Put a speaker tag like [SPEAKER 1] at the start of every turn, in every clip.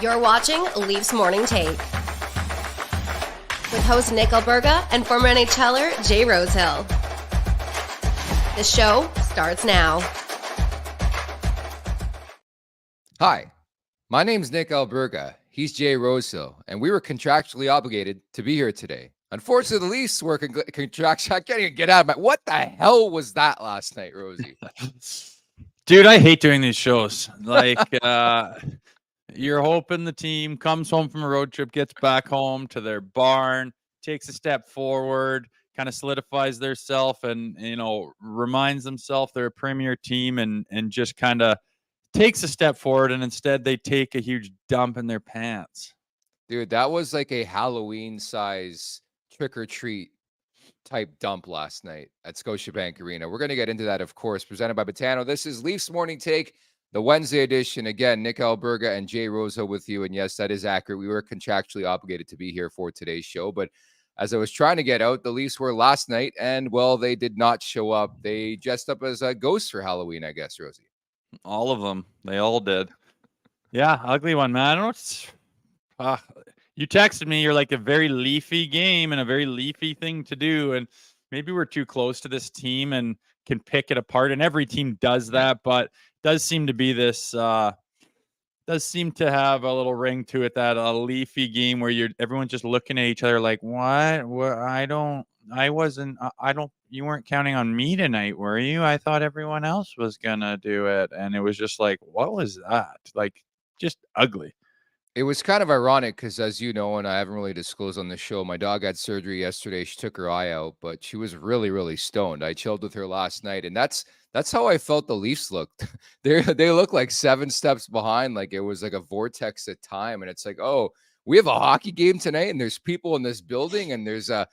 [SPEAKER 1] You're watching Leafs Morning Take with host Nick Alberga and former NHLer Jay Rosehill. The show starts now.
[SPEAKER 2] Hi, my name's Nick Alberga. He's Jay Rosehill, and we were contractually obligated to be here today. Unfortunately, the Leafs were contractually. I can't even get out of my. What the hell was that last night, Rosie?
[SPEAKER 3] Dude, I hate doing these shows. Like, you're hoping the team comes home from a road trip, gets back home to their barn, takes a step forward, kind of solidifies their self, and reminds themselves they're a premier team, and just kind of takes a step forward. And instead, they take a huge dump in their pants.
[SPEAKER 2] Dude, that was like a Halloween size trick or treat type dump last night at Scotiabank Arena. We're going to get into that, of course, presented by Betano. This is Leafs Morning Take, the Wednesday edition. Again, Nick Alberga and Jay Rosehill with you. And yes, that is accurate. We were contractually obligated to be here for today's show. But as I was trying to get out, the Leafs were last night, and, well, they did not show up. They dressed up as ghosts for Halloween, I guess, Rosie.
[SPEAKER 3] All of them. They all did. Yeah, ugly one, man. I don't know. You texted me, you're like, a very leafy game and a very leafy thing to do. And maybe we're too close to this team and can pick it apart. And every team does that, but it does seem to be this, does seem to have a little ring to it, that a leafy game where everyone's just looking at each other like, what? You weren't counting on me tonight, were you? I thought everyone else was going to do it. And it was just like, what was that? Like, just ugly.
[SPEAKER 2] It was kind of ironic because, as you know, and I haven't really disclosed on the show, my dog had surgery yesterday. She took her eye out, but she was really, really stoned. I chilled with her last night, and that's how I felt the Leafs looked. They look like 7 steps behind, like it was like a vortex at time. And it's like, oh, we have a hockey game tonight, and there's people in this building, and there's a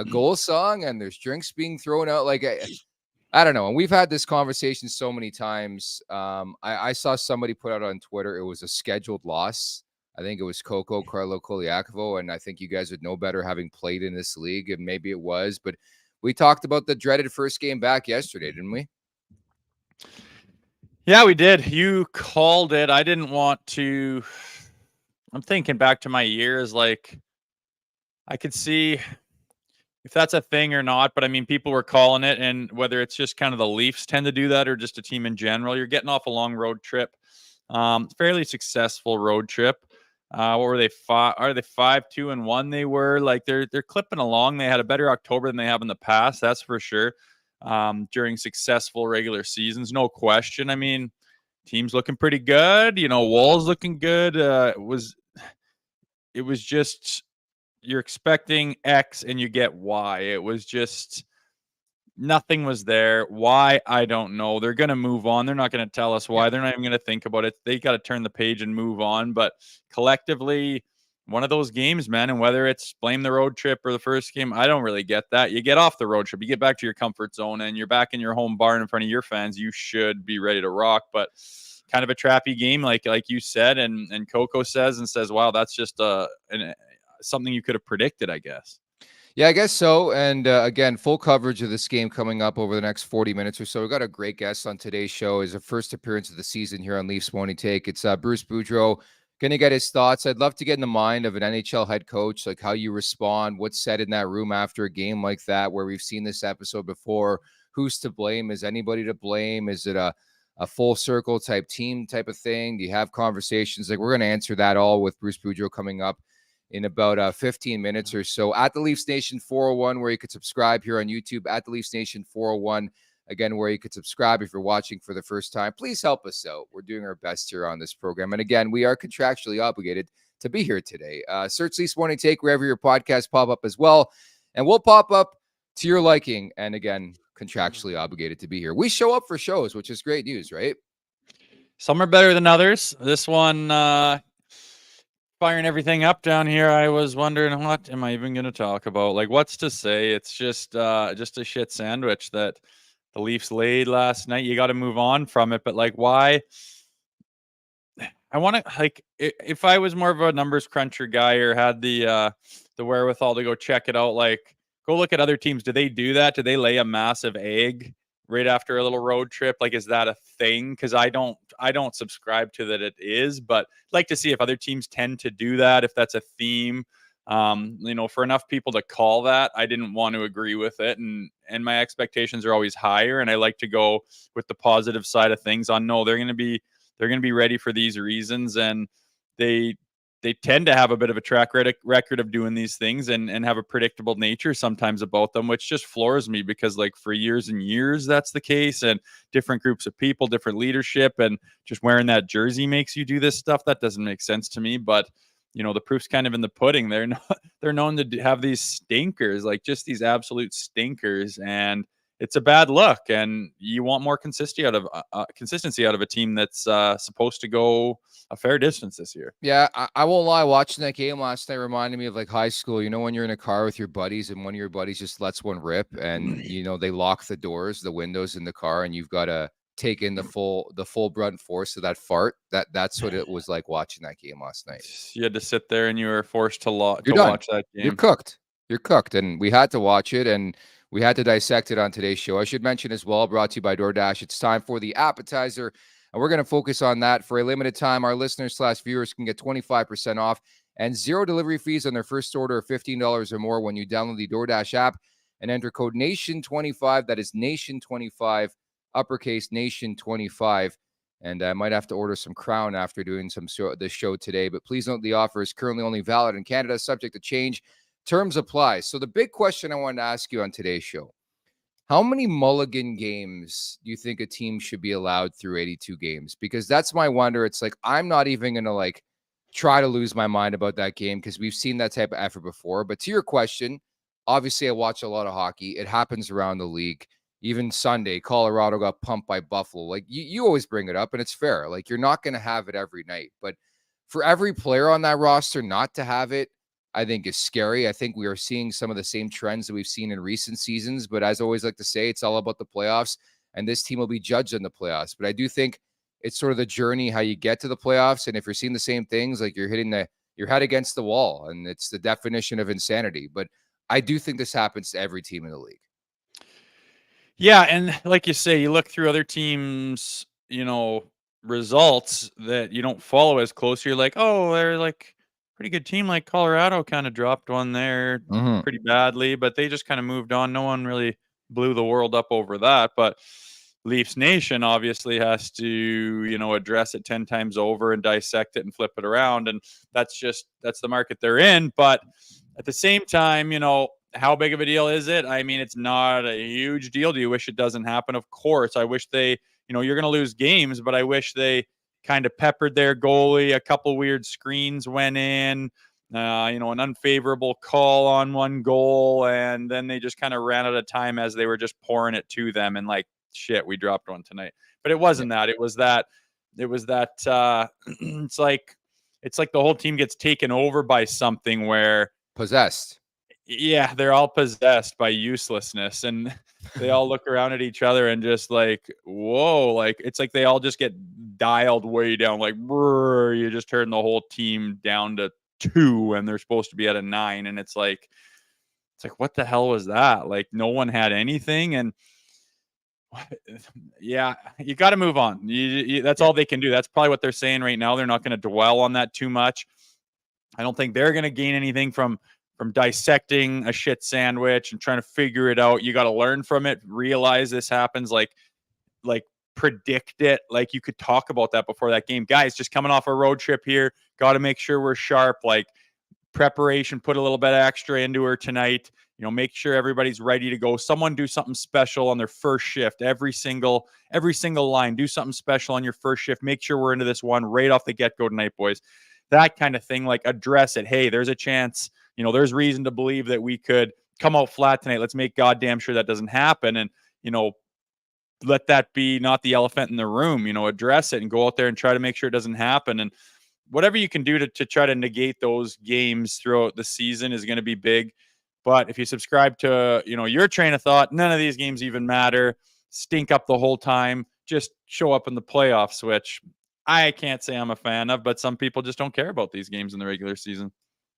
[SPEAKER 2] goal song, and there's drinks being thrown out. Like, I don't know. And we've had this conversation so many times. I saw somebody put out on Twitter it was a scheduled loss. I think it was Carlo Koliakovo, and I think you guys would know better having played in this league, and maybe it was. But we talked about the dreaded first game back yesterday, didn't we?
[SPEAKER 3] Yeah, we did. You called it. I didn't want to. I'm thinking back to my years. Like, I could see if that's a thing or not, but I mean, people were calling it, and whether it's just kind of the Leafs tend to do that or just a team in general, you're getting off a long road trip. Fairly successful road trip. What were they? Are they 5-2-1? They were like they're clipping along. They had a better October than they have in the past, that's for sure. During successful regular seasons, no question. I mean, team's looking pretty good. Wall's looking good. It was just you're expecting X and you get Y. It was just nothing was there. Why? I don't know. They're going to move on. They're not going to tell us why. They're not even going to think about it. They got to turn the page and move on. But collectively, one of those games, man. And whether it's blame the road trip or the first game, I don't really get that. You get off the road trip, you get back to your comfort zone, and you're back in your home barn in front of your fans. You should be ready to rock. But kind of a trappy game, like you said, and Coco says, wow, that's just something you could have predicted, I guess.
[SPEAKER 2] Yeah, I guess so. And again, full coverage of this game coming up over the next 40 minutes or so. We've got a great guest on today's show. Is a first appearance of the season here on Leafs Morning Take. It's Bruce Boudreau. Going to get his thoughts. I'd love to get in the mind of an NHL head coach, like how you respond, what's said in that room after a game like that, where we've seen this episode before. Who's to blame? Is anybody to blame? Is it a full circle type team type of thing? Do you have conversations? Like, we're going to answer that all with Bruce Boudreau coming up in about 15 minutes or so at the Leafs Nation 401, where you could subscribe here on YouTube, at the Leafs Nation 401, again, where you could subscribe if you're watching for the first time. Please help us out. We're doing our best here on this program. And again, we are contractually obligated to be here today. Search Leafs Morning Take wherever your podcasts pop up as well, and we'll pop up to your liking. And again, contractually obligated to be here. We show up for shows, which is great news, right?
[SPEAKER 3] Some are better than others. This one, firing everything up down here. I was wondering, what am I even going to talk about? Like, what's to say? It's just a shit sandwich that the Leafs laid last night. You got to move on from it. But like, why? I want to, like, if I was more of a numbers cruncher guy or had the wherewithal to go check it out, like, go look at other teams. Do they do that? Do they lay a massive egg right after a little road trip? Like, is that a thing? Because I don't subscribe to that it is, but I'd like to see if other teams tend to do that, if that's a theme. For enough people to call that, I didn't want to agree with it, and my expectations are always higher, and I like to go with the positive side of things on no, they're going to be ready for these reasons, and they tend to have a bit of a track record of doing these things and have a predictable nature sometimes about them, which just floors me because like for years and years that's the case, and different groups of people, different leadership, and just wearing that jersey makes you do this stuff. That doesn't make sense to me, but the proof's kind of in the pudding. They're known to have these stinkers, like just these absolute stinkers, and it's a bad look. And you want more consistency out of a team that's supposed to go a fair distance this year.
[SPEAKER 2] Yeah, I won't lie. Watching that game last night reminded me of like high school. When you're in a car with your buddies and one of your buddies just lets one rip, and they lock the doors, the windows in the car, and you've got to take in the full brunt force of that fart. That's what it was like watching that game last night.
[SPEAKER 3] You had to sit there and you were forced to watch that game.
[SPEAKER 2] You're cooked, and we had to watch it, and we had to dissect it on today's show. I should mention as well, brought to you by DoorDash, it's time for the appetizer, and we're going to focus on that. For a limited time, our listeners/viewers can get 25% off and 0 delivery fees on their first order of $15 or more when you download the DoorDash app and enter code NATION25. That is NATION25, uppercase NATION25. And I might have to order some Crown after doing this show today. But please note the offer is currently only valid in Canada, subject to change. Terms apply. So the big question I wanted to ask you on today's show, how many mulligan games do you think a team should be allowed through 82 games? Because that's my wonder. It's like, I'm not even going to try to lose my mind about that game because we've seen that type of effort before. But to your question, obviously I watch a lot of hockey. It happens around the league. Even Sunday, Colorado got pumped by Buffalo. You always bring it up, and it's fair. You're not going to have it every night. But for every player on that roster not to have it, I think is scary. I think we are seeing some of the same trends that we've seen in recent seasons. But as I always like to say, it's all about the playoffs, and this team will be judged in the playoffs. But I do think it's sort of the journey, how you get to the playoffs. And if you're seeing the same things, you're hitting your head against the wall, and it's the definition of insanity. But I do think this happens to every team in the league.
[SPEAKER 3] Yeah, and like you say, you look through other teams, results that you don't follow as close. You're like, oh, they're like pretty good team. Like Colorado kind of dropped one there pretty badly, but they just kind of moved on. No one really blew the world up over that. But Leafs Nation obviously has to, address it 10 times over and dissect it and flip it around. And that's the market they're in. But at the same time, how big of a deal is it? I mean, it's not a huge deal. Do you wish it doesn't happen? Of course. I wish they, you're going to lose games, but I wish they kind of peppered their goalie. A couple weird screens went in, an unfavorable call on one goal, and then they just kind of ran out of time as they were just pouring it to them. And shit, we dropped one tonight. But it wasn't that. It was that. It's like the whole team gets taken over by something where
[SPEAKER 2] possessed.
[SPEAKER 3] Yeah, they're all possessed by uselessness, and they all look around at each other and just whoa, it's like they all just get dialed way down. Brr, you just turn the whole team down to 2, and they're supposed to be at a 9, and it's like what the hell was that? No one had anything, and yeah, you got to move on. That's all they can do. That's probably what they're saying right now. They're not going to dwell on that too much. I don't think they're going to gain anything from dissecting a shit sandwich and trying to figure it out. You got to learn from it, realize this happens, predict it. You could talk about that before that game. Guys, just coming off a road trip here, got to make sure we're sharp. Preparation, put a little bit extra into her tonight. Make sure everybody's ready to go. Someone do something special on their first shift. Every single line, do something special on your first shift. Make sure we're into this one right off the get-go tonight, boys. That kind of thing, address it. Hey, there's a chance, there's reason to believe that we could come out flat tonight. Let's make goddamn sure that doesn't happen. And, let that be not the elephant in the room, address it and go out there and try to make sure it doesn't happen. And whatever you can do to try to negate those games throughout the season is going to be big. But if you subscribe to, your train of thought, none of these games even matter, stink up the whole time, just show up in the playoffs, which I can't say I'm a fan of, but some people just don't care about these games in the regular season.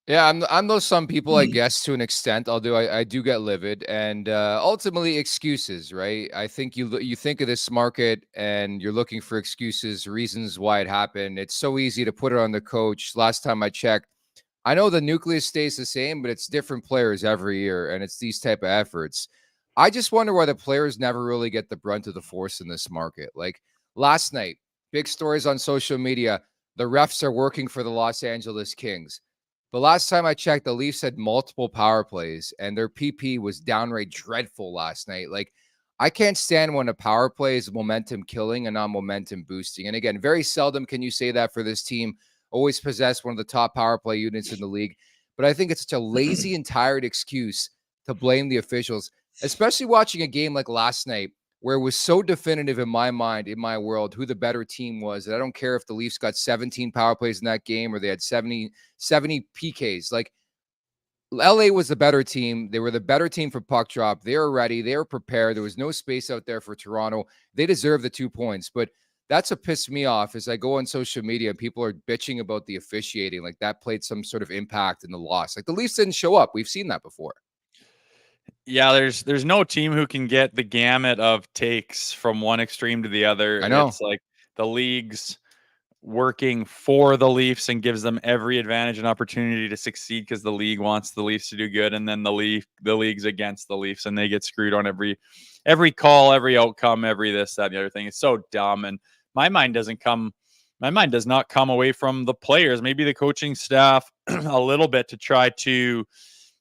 [SPEAKER 2] Yeah, I'm those some people, I guess, to an extent. I do get livid, and ultimately excuses, right? I think you think of this market and you're looking for excuses, reasons why it happened. It's so easy to put it on the coach. Last time I checked, I know the nucleus stays the same, but it's different players every year, and it's these type of efforts. I just wonder why the players never really get the brunt of the force in this market. Like last night, big stories on social media. The refs are working for the Los Angeles Kings. The last time I checked, the Leafs had multiple power plays, and their PP was downright dreadful last night. Like, I can't stand when a power play is momentum killing and not momentum boosting. And again, very seldom can you say that for this team. Always possess one of the top power play units in the league. But I think it's such a lazy and tired excuse to blame the officials, especially watching a game like last night where it was so definitive in my mind, in my world, who the better team was. And I don't care if the Leafs got 17 power plays in that game or they had 70 PKs. Like LA was the better team. They were the better team for puck drop. They were ready. They were prepared. There was no space out there for Toronto. They deserve the 2 points. But that's what pissed me off as I go on social media and people are bitching about the officiating. Like that played some sort of impact in the loss. Like the Leafs didn't show up. We've seen that before.
[SPEAKER 3] Yeah, there's no team who can get the gamut of takes from one extreme to the other.
[SPEAKER 2] I know.
[SPEAKER 3] It's like the league's working for the Leafs and gives them every advantage and opportunity to succeed because the league wants the Leafs to do good, and then the league's against the Leafs and they get screwed on every call, every outcome, every this, that, and the other thing. It's so dumb. And my mind does not come away from the players, maybe the coaching staff a little bit, to try to,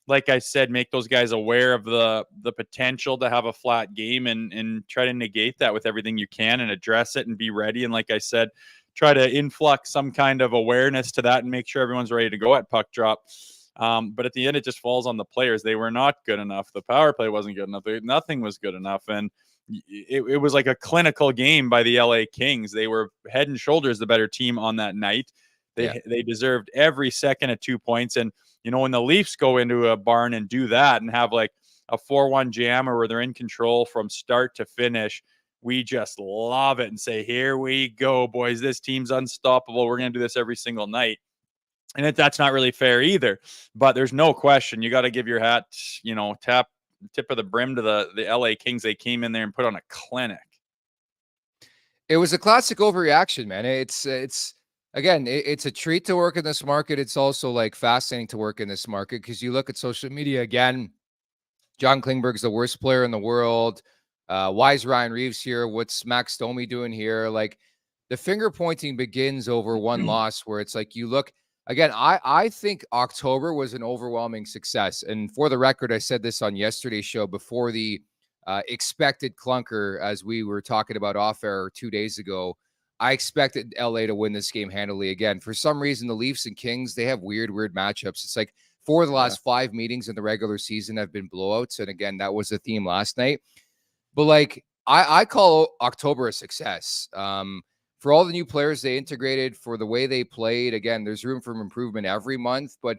[SPEAKER 3] like I said, make those guys aware of the potential to have a flat game and try to negate that with everything you can and address it and be ready. And like I said, try to influx some kind of awareness to that and make sure everyone's ready to go at puck drop. But at the end, it just falls on the players. They were not good enough. The power play wasn't good enough. Nothing was good enough. And it was like a clinical game by the LA Kings. They were head and shoulders the better team on that night. They deserved every second of 2 points. And when the Leafs go into a barn and do that and have like a 4-1 jammer where they're in control from start to finish, we just love it and say, here we go, boys. This team's unstoppable. We're going to do this every single night. And that's not really fair either. But there's no question. You got to give your hat, tip of the brim to the LA Kings. They came in there and put on a clinic.
[SPEAKER 2] It was a classic overreaction, man. It's again, it's a treat to work in this market. It's also like fascinating to work in this market because you look at social media again. John Klingberg's the worst player in the world. Why is Ryan Reeves here? What's Max Domi doing here? Like the finger pointing begins over one loss where it's like you look again. I think October was an overwhelming success. And for the record, I said this on yesterday's show before the expected clunker, as we were talking about off air 2 days ago. I expected LA to win this game handily again. For some reason, the Leafs and Kings, they have weird matchups. It's like 4 of the last 5 meetings in the regular season have been blowouts. And again, that was the theme last night. But like, I call October a success. For all the new players they integrated, for the way they played, again, there's room for improvement every month, but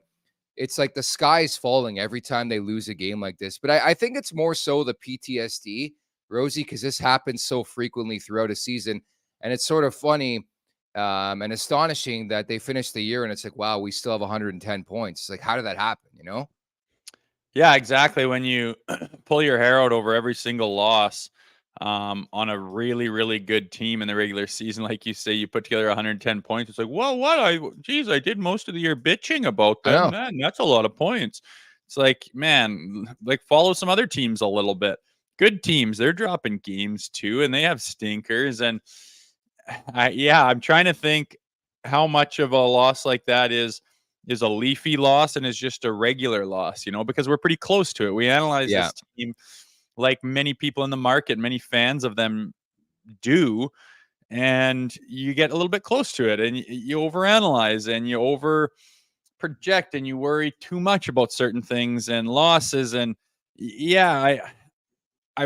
[SPEAKER 2] it's like the sky is falling every time they lose a game like this. But I think it's more so the PTSD, Rosie, because this happens so frequently throughout a season. And it's sort of funny and astonishing that they finished the year and it's like, wow, we still have 110 points. It's like, how did that happen,
[SPEAKER 3] Yeah, exactly. When you pull your hair out over every single loss on a really, really good team in the regular season, like you say, you put together 110 points. It's like, well, I did most of the year bitching about them. Man, that's a lot of points. It's like, man, like follow some other teams a little bit. Good teams, they're dropping games too, and they have stinkers. And I'm trying to think how much of a loss like that is a Leafy loss and is just a regular loss, because we're pretty close to it. We analyze this team like many people in the market, many fans of them do, and you get a little bit close to it and you overanalyze and you over project and you worry too much about certain things and losses. And I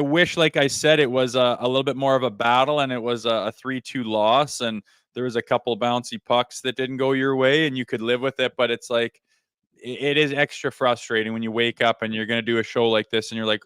[SPEAKER 3] wish, like I said, it was a little bit more of a battle and it was a 3-2 loss and there was a couple bouncy pucks that didn't go your way and you could live with it. But it's like, it is extra frustrating when you wake up and you're going to do a show like this and you're like,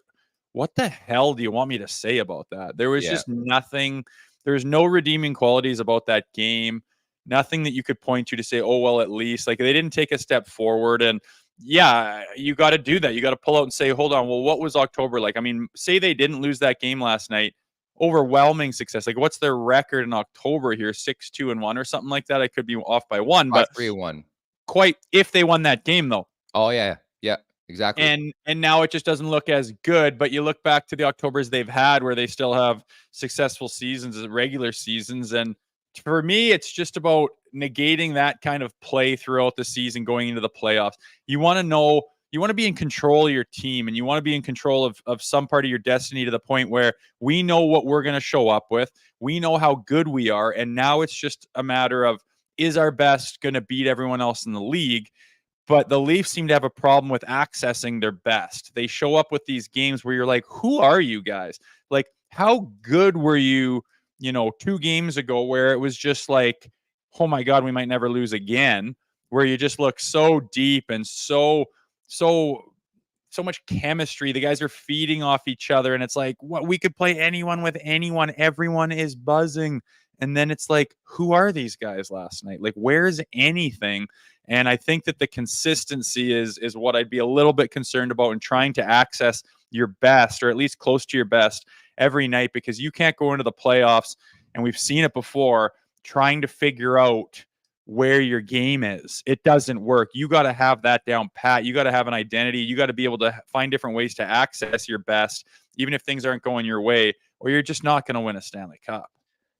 [SPEAKER 3] what the hell do you want me to say about that? There was just nothing. There's no redeeming qualities about that game. Nothing that you could point to say, oh, well, at least. Like, they didn't take a step forward. And yeah, you got to do that. You got to pull out and say, hold on, well, what was October like? I mean, say they didn't lose that game last night. Overwhelming success. Like, what's their record in October here? 6-2-1 or something like that. I could be off by one, but
[SPEAKER 2] 3-1.
[SPEAKER 3] Quite if they won that game, though.
[SPEAKER 2] Oh, yeah. Yeah, exactly.
[SPEAKER 3] And now it just doesn't look as good. But you look back to the Octobers they've had where they still have successful seasons, regular seasons. And for me, it's just about negating that kind of play throughout the season going into the playoffs. You want to know, you want to be in control of your team, and you want to be in control of some part of your destiny to the point where we know what we're going to show up with. We know how good we are. And now it's just a matter of, is our best going to beat everyone else in the league? But the Leafs seem to have a problem with accessing their best. They show up with these games where you're like, who are you guys? Like, how good were you, 2 games ago, where it was just like, oh my God, we might never lose again, where you just look so deep and so much chemistry. The guys are feeding off each other, and it's like, what, we could play anyone with anyone. Everyone is buzzing. And then it's like, who are these guys last night? Like, where's anything? And I think that the consistency is what I'd be a little bit concerned about in trying to access your best, or at least close to your best every night, because you can't go into the playoffs, and we've seen it before, trying to figure out where your game is. It doesn't work. You got to have that down pat. You got to have an identity. You got to be able to find different ways to access your best, even if things aren't going your way, or you're just not going to win a Stanley Cup.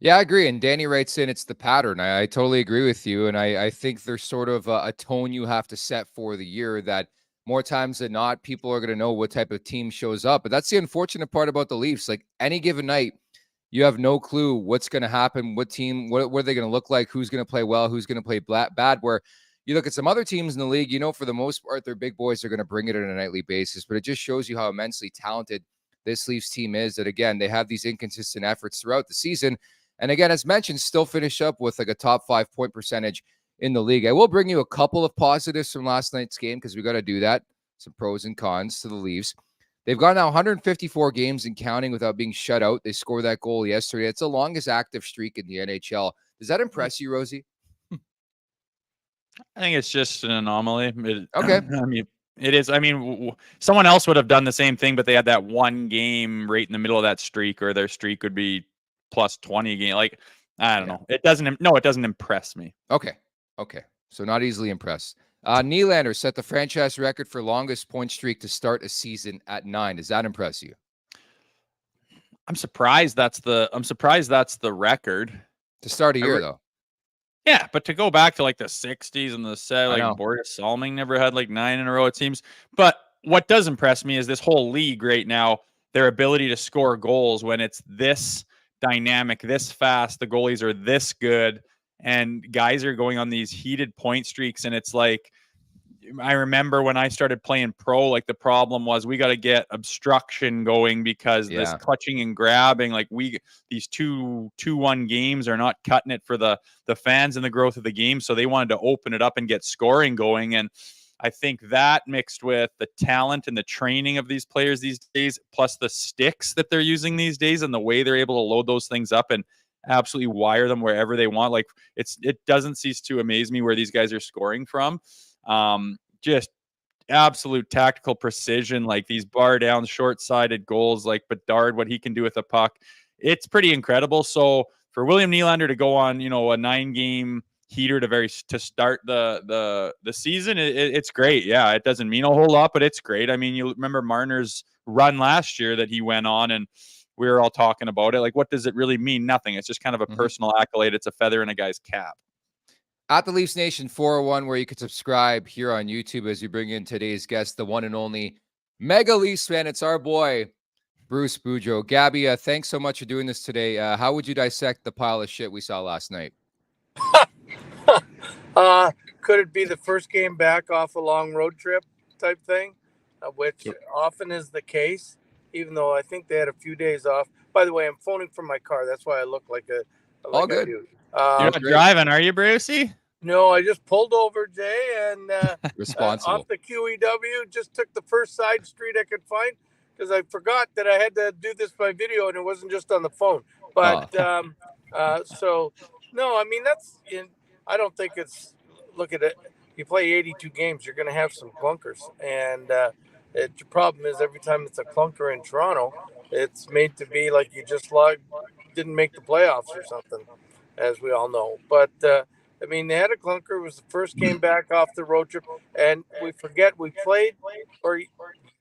[SPEAKER 2] Yeah, I agree. And Danny writes in, it's the pattern. I totally agree with you. And I think there's sort of a tone you have to set for the year that more times than not, people are going to know what type of team shows up. But that's the unfortunate part about the Leafs. Like, any given night, you have no clue what's going to happen, what team, what are they going to look like, who's going to play well, who's going to play bad. Where you look at some other teams in the league, for the most part, their big boys are going to bring it on a nightly basis. But it just shows you how immensely talented this Leafs team is, that, again, they have these inconsistent efforts throughout the season. And again, as mentioned, still finish up with like a top 5 point percentage in the league. I will bring you a couple of positives from last night's game, because we got to do that. Some pros and cons to the Leafs. They've gone now 154 games and counting without being shut out. They scored that goal yesterday. It's the longest active streak in the NHL. Does that impress you, Rosie?
[SPEAKER 3] I think it's just an anomaly.
[SPEAKER 2] Okay.
[SPEAKER 3] I mean, it is. I mean, someone else would have done the same thing, but they had that one game right in the middle of that streak, or their streak would be plus 20 again. Like, I don't know. It doesn't impress me.
[SPEAKER 2] Okay. So not easily impressed. Nylander set the franchise record for longest point streak to start a season at 9. Does that impress you?
[SPEAKER 3] I'm surprised that's the record
[SPEAKER 2] to start a year, though.
[SPEAKER 3] Yeah, but to go back to like the 60s and the set, like Boris Salming never had like 9 in a row, it seems. But what does impress me is this whole league right now, their ability to score goals when it's this dynamic, this fast, the goalies are this good, and guys are going on these heated point streaks. And it's like, I remember when I started playing pro, like the problem was we got to get obstruction going, because this clutching and grabbing, like these 2-1 games are not cutting it for the fans and the growth of the game. So they wanted to open it up and get scoring going. And I think that mixed with the talent and the training of these players these days, plus the sticks that they're using these days and the way they're able to load those things up and absolutely wire them wherever they want. Like, it doesn't cease to amaze me where these guys are scoring from. Just absolute tactical precision, like these bar down short-sided goals, like Bedard, what he can do with a puck. It's pretty incredible. So for William Nylander to go on, a 9-game heater to start the season, it's great. Yeah, it doesn't mean a whole lot, but it's great. I mean, you remember Marner's run last year that he went on, and we were all talking about it. Like, what does it really mean? Nothing. It's just kind of a personal accolade. It's a feather in a guy's cap.
[SPEAKER 2] At the Leafs Nation 401, where you can subscribe here on YouTube as we bring in today's guest, the one and only mega Leafs fan. It's our boy, Bruce Boudreau. Gabby, thanks so much for doing this today. How would you dissect the pile of shit we saw last night?
[SPEAKER 4] Could it be the first game back off a long road trip type thing, which often is the case, even though I think they had a few days off. By the way, I'm phoning from my car. That's why I look like
[SPEAKER 2] all good.
[SPEAKER 3] You're not driving, are you, Brucey?
[SPEAKER 4] No, I just pulled over, Jay, and
[SPEAKER 2] responsible.
[SPEAKER 4] Off the QEW, just took the first side street I could find, because I forgot that I had to do this by video and it wasn't just on the phone. But so no, I mean, I don't think it's, look at it. You play 82 games, you're going to have some clunkers. And the problem is every time it's a clunker in Toronto, it's made to be like you just didn't make the playoffs or something, as we all know. But I mean, they had a clunker. It was the first game back off the road trip, and we forget we played, or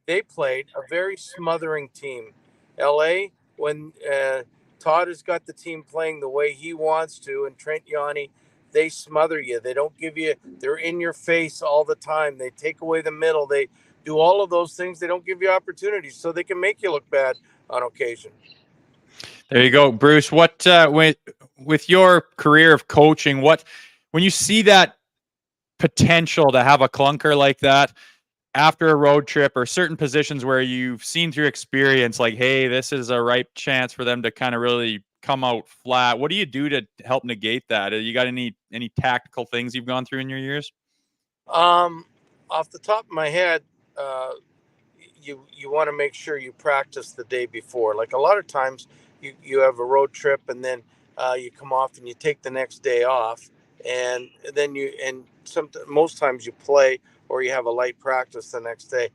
[SPEAKER 4] they played a very smothering team. LA, when Todd has got the team playing the way he wants to, and Trent Yanni, they smother you. They don't give you. They're in your face all the time. They take away the middle. They do all of those things. They don't give you opportunities, so they can make you look bad on occasion.
[SPEAKER 3] There you go, Bruce. What with your career of coaching, when you see that potential to have a clunker like that after a road trip, or certain positions where you've seen through experience, like, hey, this is a ripe chance for them to kind of really come out flat. What do you do to help negate that? You got any tactical things you've gone through in your years?
[SPEAKER 4] Off the top of my head, you want to make sure you practice the day before. Like a lot of times you have a road trip and then you come off and you take the next day off, and then most times you play or you have a light practice the next day.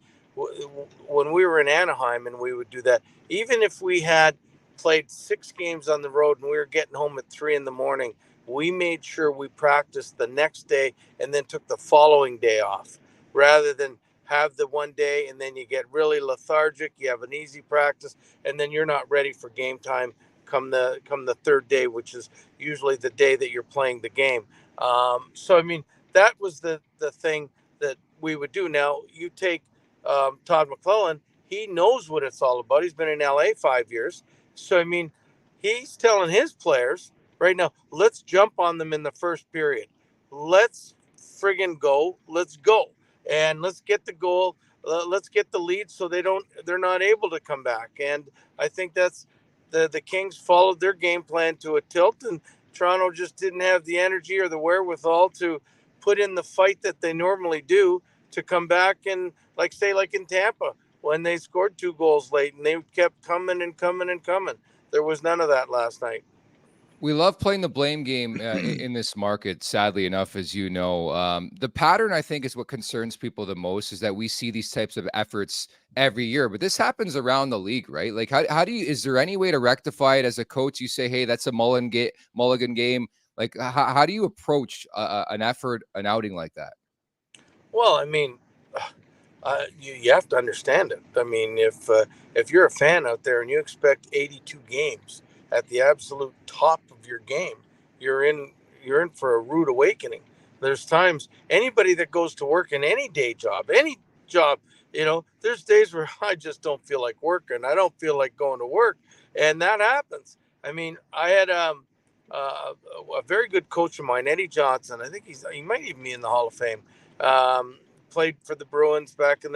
[SPEAKER 4] When we were in Anaheim and we would do that, even if we had played 6 games on the road and we were getting home at 3 a.m, we made sure we practiced the next day and then took the following day off, rather than have the one day and then you get really lethargic. You have an easy practice and then you're not ready for game time come the third day, which is usually the day that you're playing the game. So I mean, that was the thing that we would do. Now you take Todd McClellan. He knows what it's all about. He's been in LA 5 years. So I mean, he's telling his players right now, let's jump on them in the first period. Let's friggin' go. Let's go. And let's get the goal. Let's get the lead so they're not able to come back. And I think that's the Kings followed their game plan to a tilt, and Toronto just didn't have the energy or the wherewithal to put in the fight that they normally do to come back. And like in Tampa, when they scored 2 goals late and they kept coming and coming and coming. There was none of that last night.
[SPEAKER 2] We love playing the blame game in this market, sadly enough, as you know. The pattern, I think, is what concerns people the most, is that we see these types of efforts every year. But this happens around the league, right? Like, how do you, is there any way to rectify it as a coach? You say, hey, that's a mulligan game. Like, how do you approach an outing like that?
[SPEAKER 4] Well, I mean, you have to understand it. I mean, if you're a fan out there and you expect 82 games at the absolute top of your game, you're in for a rude awakening. There's times anybody that goes to work in any job, there's days where I just don't feel like working. I don't feel like going to work, and that happens. I mean, I had a very good coach of mine, Eddie Johnson. I think he might even be in the Hall of Fame. Played for the Bruins back in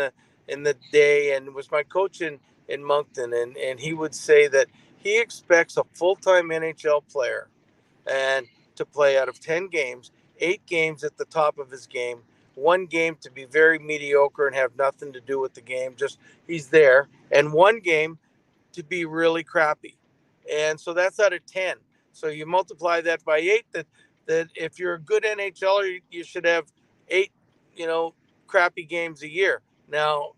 [SPEAKER 4] the day, and was my coach in Moncton. And he would say that he expects a full-time NHL player and to play out of 10 games, 8 games at the top of his game, 1 game to be very mediocre and have nothing to do with the game, just he's there, and 1 game to be really crappy. And so that's out of 10. So you multiply that by 8, that if you're a good NHLer, you should have 8, crappy games a year. Now,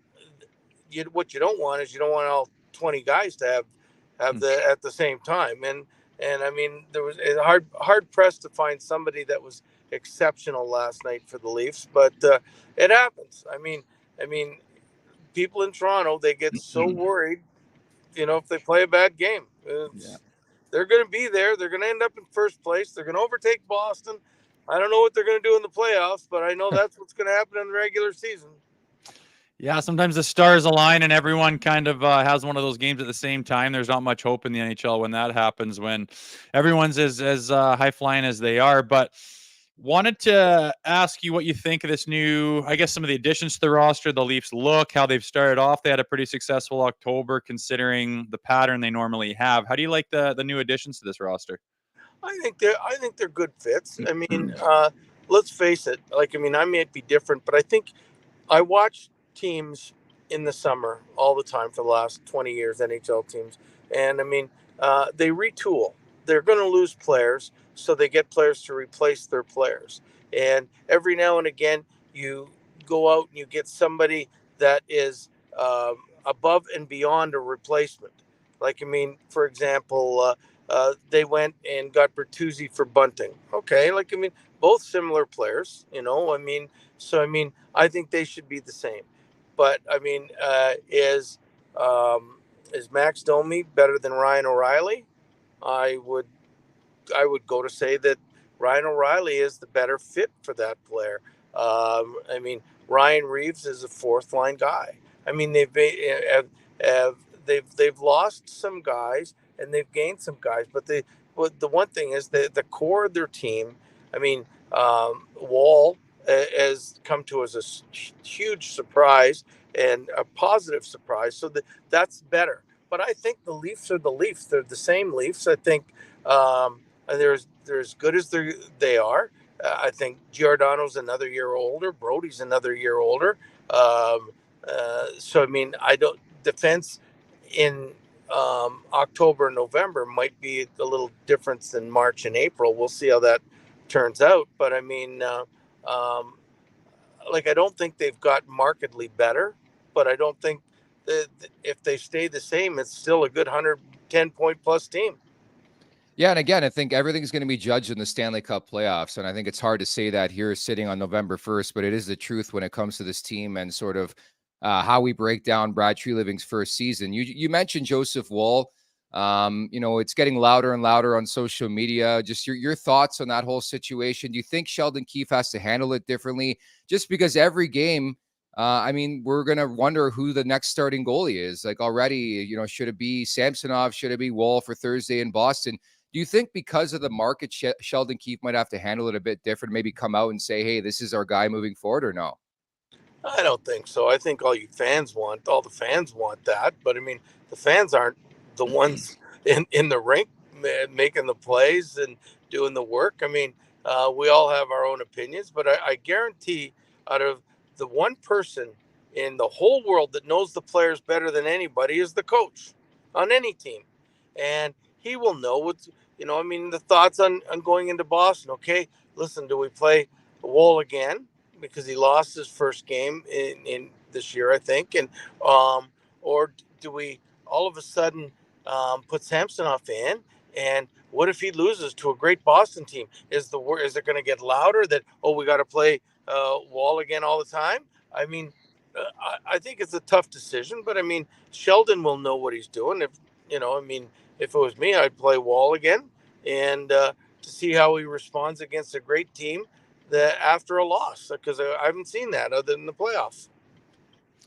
[SPEAKER 4] what you don't want is you don't want all 20 guys to have at the same time. And I mean, there was hard pressed to find somebody that was exceptional last night for the Leafs, but it happens. I mean, people in Toronto, they get so worried, if they play a bad game. They're going to be there. They're going to end up in first place. They're going to overtake Boston. I don't know what they're going to do in the playoffs, but I know that's what's going to happen in the regular season. Yeah,
[SPEAKER 3] sometimes the stars align and everyone kind of has one of those games at the same time. There's not much hope in the NHL when that happens, when everyone's as high flying as they are. But wanted to ask you what you think of this new, I guess, some of the additions to the roster, the Leafs look, how they've started off. They had a pretty successful October considering the pattern they normally have. How do you like the new additions to this roster?
[SPEAKER 4] I think they're good fits. I mean, let's face it. I might be different, but I think I watch teams in the summer all the time for the last 20 years, NHL teams. And I mean, they retool. they're going to lose players, so they get players to replace their players. And every now and again, you go out and you get somebody that is above and beyond a replacement. Like, I mean, for example, they went and got Bertuzzi for Bunting. Okay, like, I mean, both similar players, you know. I mean, so I mean, I think they should be the same. But I mean, is Max Domi better than Ryan O'Reilly? I would I would go to say that Ryan O'Reilly is the better fit for that player. I mean, Ryan Reeves is a fourth line guy. I mean, they've lost some guys and they've gained some guys, but the one thing is the core of their team. I mean, Wall has come to us as a huge surprise and a positive surprise. So that's better. But I think the Leafs are the Leafs. They're the same Leafs. I think they're as good as they are. I think Giordano's another year older. Brody's another year older. So I mean, I don't defense in October, November might be a little different than March and April. We'll see how that turns out. But I mean, like, I don't think they've got markedly better, but I don't think that if they stay the same, it's still a good 110 point plus team.
[SPEAKER 2] Yeah, and again, I think everything's going to be judged in the Stanley Cup playoffs, and I think it's hard to say that here sitting on November 1st, but it is the truth when it comes to this team and sort of how we break down Brad Treliving's first season. You mentioned Joseph Woll. It's getting louder and louder on social media. Just your thoughts on that whole situation. Do you think Sheldon Keefe has to handle it differently? Just because every game, we're going to wonder who the next starting goalie is. Like already, should it be Samsonov? Should it be Woll for Thursday in Boston? Do you think because of the market, Sheldon Keefe might have to handle it a bit different, maybe come out and say, hey, this is our guy moving forward, or no?
[SPEAKER 4] I don't think so. I think all the fans want that. But I mean, the fans aren't the ones in the rink making the plays and doing the work. I mean, we all have our own opinions, but I guarantee out of the one person in the whole world that knows the players better than anybody is the coach on any team. And he will know what's, the thoughts on going into Boston. Okay, listen, do we play Woll again? Because he lost his first game in this year, I think. And or do we all of a sudden put Samsonov in? And what if he loses to a great Boston team? Is it going to get louder that, we got to play Woll again all the time? I mean, I think it's a tough decision, but I mean, Sheldon will know what he's doing. If it was me, I'd play Woll again and to see how he responds against a great team that after a loss, because I haven't seen that other than the playoffs.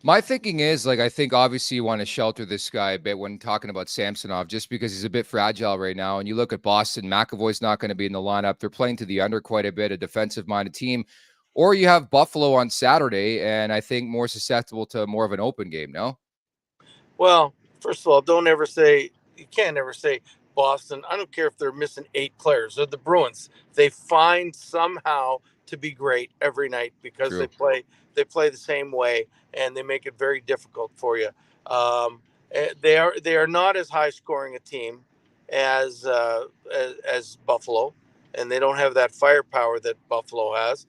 [SPEAKER 2] My thinking is, I think obviously you want to shelter this guy a bit when talking about Samsonov, just because he's a bit fragile right now. And you look at Boston, McAvoy's not going to be in the lineup. They're playing to the under quite a bit, a defensive-minded team. Or you have Buffalo on Saturday, and I think more susceptible to more of an open game, no?
[SPEAKER 4] Well, first of all, you can't ever say Boston. I don't care if they're missing 8 players or the Bruins. They find somehow to be great every night because
[SPEAKER 2] True.
[SPEAKER 4] they play the same way and they make it very difficult for you. They are not as high scoring a team as Buffalo, and they don't have that firepower that Buffalo has.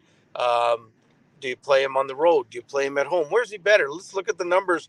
[SPEAKER 4] Do you play him on the road? Do you play him at home? Where's he better? Let's look at the numbers.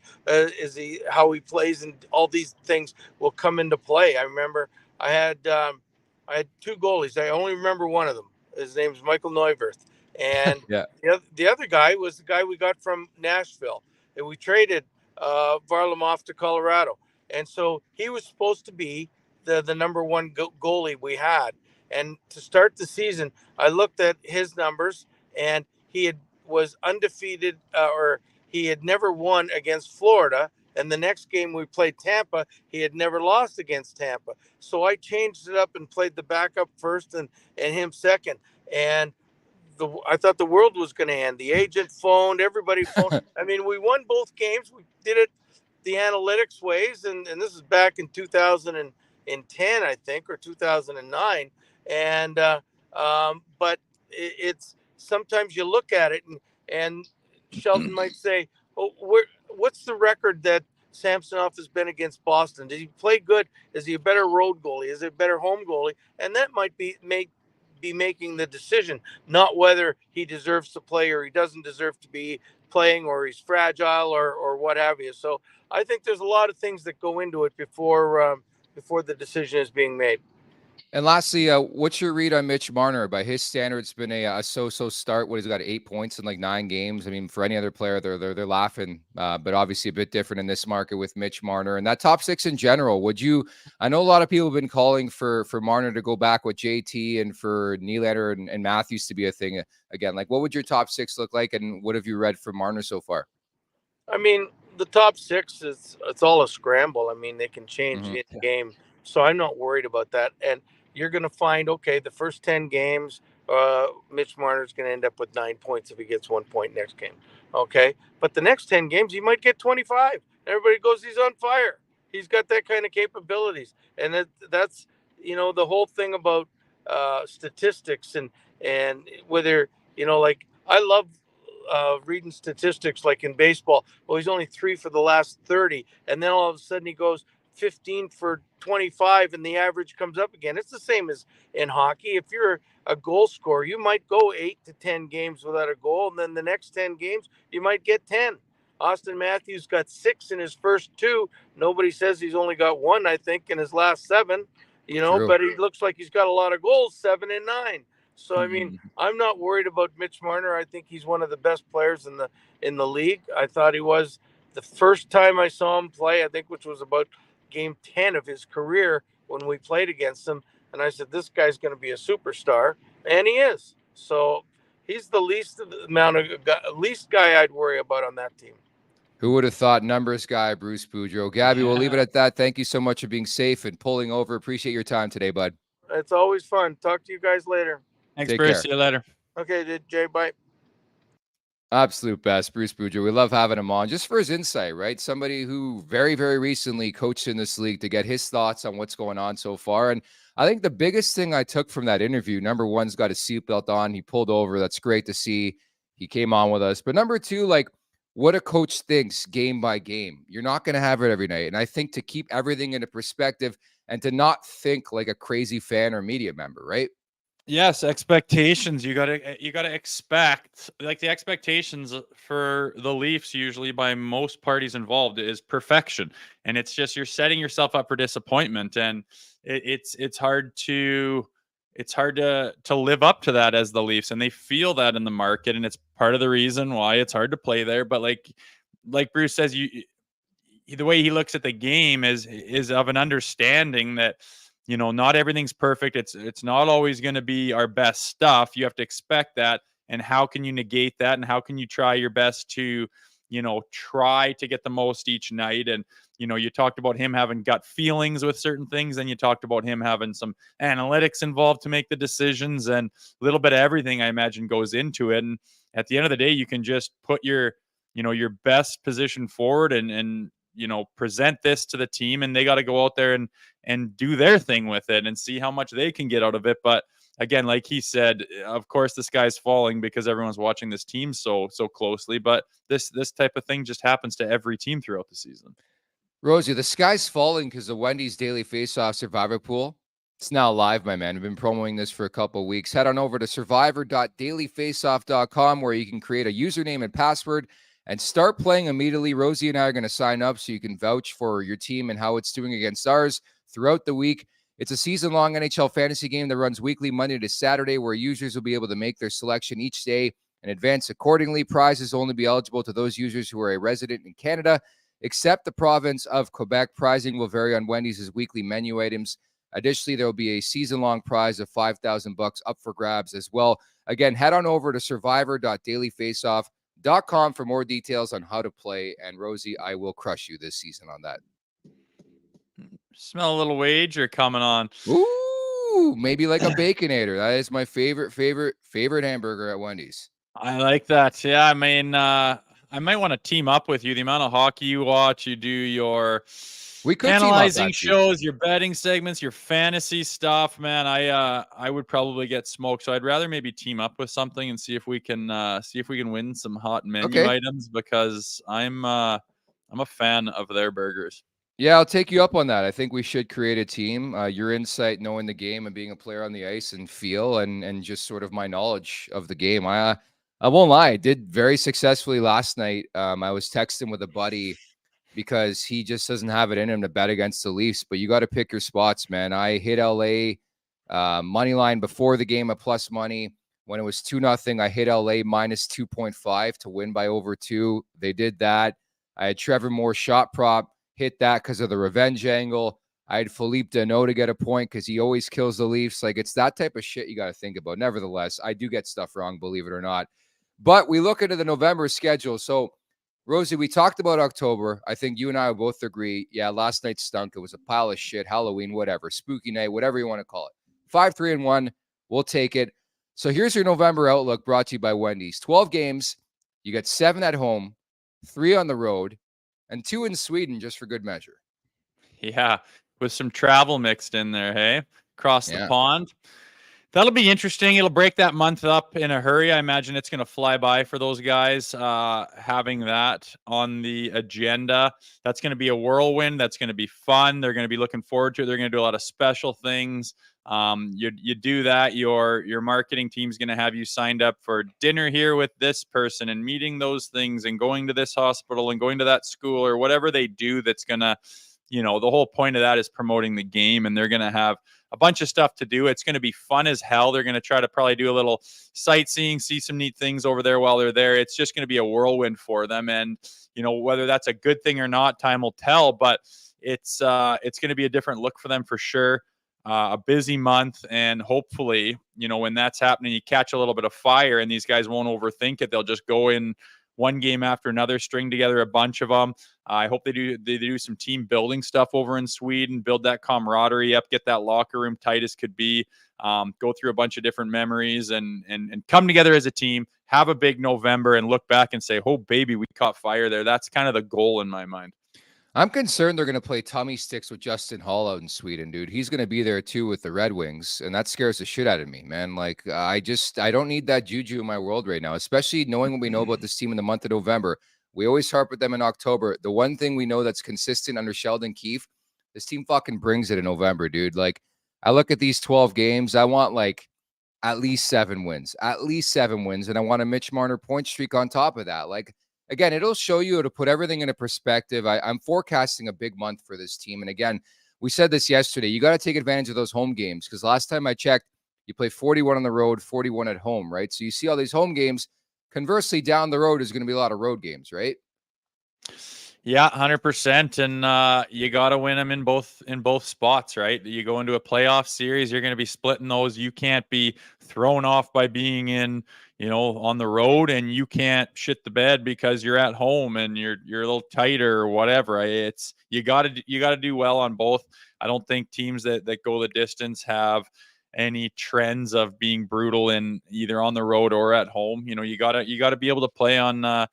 [SPEAKER 4] How he plays, and all these things will come into play. I remember I had 2 goalies. I only remember one of them. His name's Michael Neuwirth, and
[SPEAKER 2] Yeah.
[SPEAKER 4] the other guy was the guy we got from Nashville, and we traded Varlamov to Colorado, and so he was supposed to be the number one goalie we had. And to start the season, I looked at his numbers, and he was undefeated, or he had never won against Florida. And the next game we played Tampa, he had never lost against Tampa. So I changed it up and played the backup first and him second. And I thought the world was going to end. The agent phoned, everybody phoned. I mean, we won both games. We did it the analytics ways. And this is back in 2010, I think, or 2009. And but it's sometimes you look at it and Sheldon might say, what's the record that Samsonov has been against Boston? Did he play good? Is he a better road goalie? Is he a better home goalie? And that might be making the decision, not whether he deserves to play or he doesn't deserve to be playing, or he's fragile, or what have you. So I think there's a lot of things that go into it before the decision is being made.
[SPEAKER 2] And lastly, what's your read on Mitch Marner? By his standards, it's been a so-so start. What, he's got 8 points in like 9 games. I mean, for any other player, they're laughing. But obviously a bit different in this market with Mitch Marner and that top 6 in general. Would you? I know a lot of people have been calling for Marner to go back with JT and for Nylander and Matthews to be a thing again. Like, what would your top 6 look like, and what have you read from Marner so far?
[SPEAKER 4] I mean, the top 6 it's all a scramble. I mean, they can change in the game, so I'm not worried about that. And you're going to find, okay, the first 10 games, Mitch Marner's going to end up with 9 points if he gets 1 point next game. Okay. But the next 10 games, he might get 25. Everybody goes, he's on fire. He's got that kind of capabilities. And that's, the whole thing about statistics and whether, like, I love reading statistics like in baseball. Well, he's only 3 for the last 30. And then all of a sudden he goes 15 for 25 and the average comes up again. It's the same as in hockey. If you're a goal scorer, you might go 8 to 10 games without a goal, and then the next 10 games you might get 10. Austin Matthews got 6 in his first 2. Nobody says he's only got 1, I think, in his last 7,
[SPEAKER 2] True.
[SPEAKER 4] but he looks like he's got a lot of goals, 7 and 9. So I mean, I'm not worried about Mitch Marner. I think he's one of the best players in the league. I thought he was the first time I saw him play, I think, which was about game 10 of his career when we played against him. And I said, this guy's going to be a superstar. And he is. So he's the least guy I'd worry about on that team.
[SPEAKER 2] Who would have thought? Numbers guy, Bruce Boudreau. Gabby, we'll leave it at that. Thank you so much for being safe and pulling over. Appreciate your time today, bud.
[SPEAKER 4] It's always fun. Talk to you guys later.
[SPEAKER 3] Thanks,
[SPEAKER 2] Take
[SPEAKER 3] Bruce.
[SPEAKER 2] care.
[SPEAKER 3] See you later.
[SPEAKER 4] Okay, Jay, bye.
[SPEAKER 2] Absolute best, Bruce Boudreau. We love having him on just for his insight, right? Somebody who very, very recently coached in this league, to get his thoughts on what's going on so far. And I think the biggest thing I took from that interview, number one, he's got his seatbelt on. He pulled over. That's great to see. He came on with us. But number two, like, what a coach thinks game by game. You're not going to have it every night. And I think to keep everything into perspective and to not think like a crazy fan or media member, right?
[SPEAKER 3] Yes, expectations. You gotta expect, like, the expectations for the Leafs usually by most parties involved is perfection, and it's just you're setting yourself up for disappointment, and it's hard to live up to that as the Leafs, and they feel that in the market, and it's part of the reason why it's hard to play there. But like Bruce says, the way he looks at the game is of an understanding that, not everything's perfect. It's not always going to be our best stuff. You have to expect that. And how can you negate that? And how can you try your best to, try to get the most each night? And, you talked about him having gut feelings with certain things. And you talked about him having some analytics involved to make the decisions, and a little bit of everything, I imagine, goes into it. And at the end of the day, you can just put your best position forward and present this to the team, and they got to go out there and do their thing with it and see how much they can get out of it. But again, like he said, of course the sky's falling because everyone's watching this team so closely, but this type of thing just happens to every team throughout the season.
[SPEAKER 2] Rosie, the sky's falling because the Wendy's Daily Faceoff Survivor Pool, it's now live, my man. We've been promoting this for a couple of weeks. Head on over to survivor.dailyfaceoff.com where you can create a username and password and start playing immediately. Rosie and I are going to sign up so you can vouch for your team and how it's doing against ours throughout the week. It's a season-long NHL fantasy game that runs weekly, Monday to Saturday, where users will be able to make their selection each day and advance accordingly. Prizes only be eligible to those users who are a resident in Canada, except the province of Quebec. Pricing will vary on Wendy's weekly menu items. Additionally, there will be a season-long prize of $5,000 up for grabs as well. Again, head on over to survivor.dailyfaceoff.com for more details on how to play. And Rosie, I will crush you this season on that.
[SPEAKER 3] Smell a little wager coming on.
[SPEAKER 2] Ooh, maybe like a Baconator. That is my favorite hamburger at Wendy's.
[SPEAKER 3] I like that. Yeah, I mean, I might want to team up with you. The amount of hockey you watch, you do your analyzing shows, your betting segments, your fantasy stuff, man. I would probably get smoked. So I'd rather maybe team up with something and see if we can win some hot menu items, because I'm I'm a fan of their burgers.
[SPEAKER 2] Yeah, I'll take you up on that. I think we should create a team. Your insight, knowing the game and being a player on the ice and feel and just sort of my knowledge of the game. I won't lie, I did very successfully last night. I was texting with a buddy because he just doesn't have it in him to bet against the Leafs. But you got to pick your spots, man. I hit LA money line before the game at plus money. When it was 2-0, I hit LA minus 2.5 to win by over 2. They did that. I had Trevor Moore shot prop, hit that because of the revenge angle. I had Philippe Deneau to get a point because he always kills the Leafs. Like, it's that type of shit you got to think about. Nevertheless, I do get stuff wrong, believe it or not. But we look into the November schedule. So, Rosie, we talked about October. I think you and I both agree. Yeah, last night stunk. It was a pile of shit. Halloween, whatever. Spooky night, whatever you want to call it. 5-3-1. We'll take it. So here's your November outlook brought to you by Wendy's. 12 games. You got 7 at home, 3 on the road, and 2 in Sweden just for good measure.
[SPEAKER 3] Yeah, with some travel mixed in there, hey? Across the pond. That'll be interesting. It'll break that month up in a hurry. I imagine it's going to fly by for those guys having that on the agenda. That's going to be a whirlwind. That's going to be fun. They're going to be looking forward to it. They're going to do a lot of special things. You do that, your marketing team's going to have you signed up for dinner here with this person and meeting those things and going to this hospital and going to that school or whatever they do. That's going to, the whole point of that is promoting the game, and they're going to have a bunch of stuff to do. It's going to be fun as hell. They're going to try to probably do a little sightseeing, see some neat things over there while they're there. It's just going to be a whirlwind for them. And, whether that's a good thing or not, time will tell, but it's going to be a different look for them for sure. A busy month, and hopefully, when that's happening, you catch a little bit of fire, and these guys won't overthink it. They'll just go in one game after another, string together a bunch of them. I hope they do some team building stuff over in Sweden, build that camaraderie up, get that locker room tight as could be, go through a bunch of different memories and come together as a team, have a big November and look back and say, oh, baby, we caught fire there. That's kind of the goal in my mind.
[SPEAKER 2] I'm concerned they're going to play tummy sticks with Justin Hall out in Sweden, dude. He's going to be there too with the Red Wings, and that scares the shit out of me, man. Like, I don't need that juju in my world right now, especially knowing what we know about this team in the month of November. We always harp with them in October. The one thing we know that's consistent under Sheldon Keefe, this team fucking brings it in November, dude. Like, I look at these 12 games, I want like at least 7 wins, and I want a Mitch Marner point streak on top of that. Like, again, it'll show you to put everything into perspective. I'm forecasting a big month for this team. And again, we said this yesterday. You got to take advantage of those home games because last time I checked, you play 41 on the road, 41 at home, right? So you see all these home games. Conversely, down the road is going to be a lot of road games, right?
[SPEAKER 3] Yeah, 100%. And you got to win them in both spots, right? You go into a playoff series, you're going to be splitting those. You can't be thrown off by being in, on the road, and you can't shit the bed because you're at home and you're a little tighter or whatever. It's you got to do well on both. I don't think teams that go the distance have any trends of being brutal in either on the road or at home. You got to be able to play on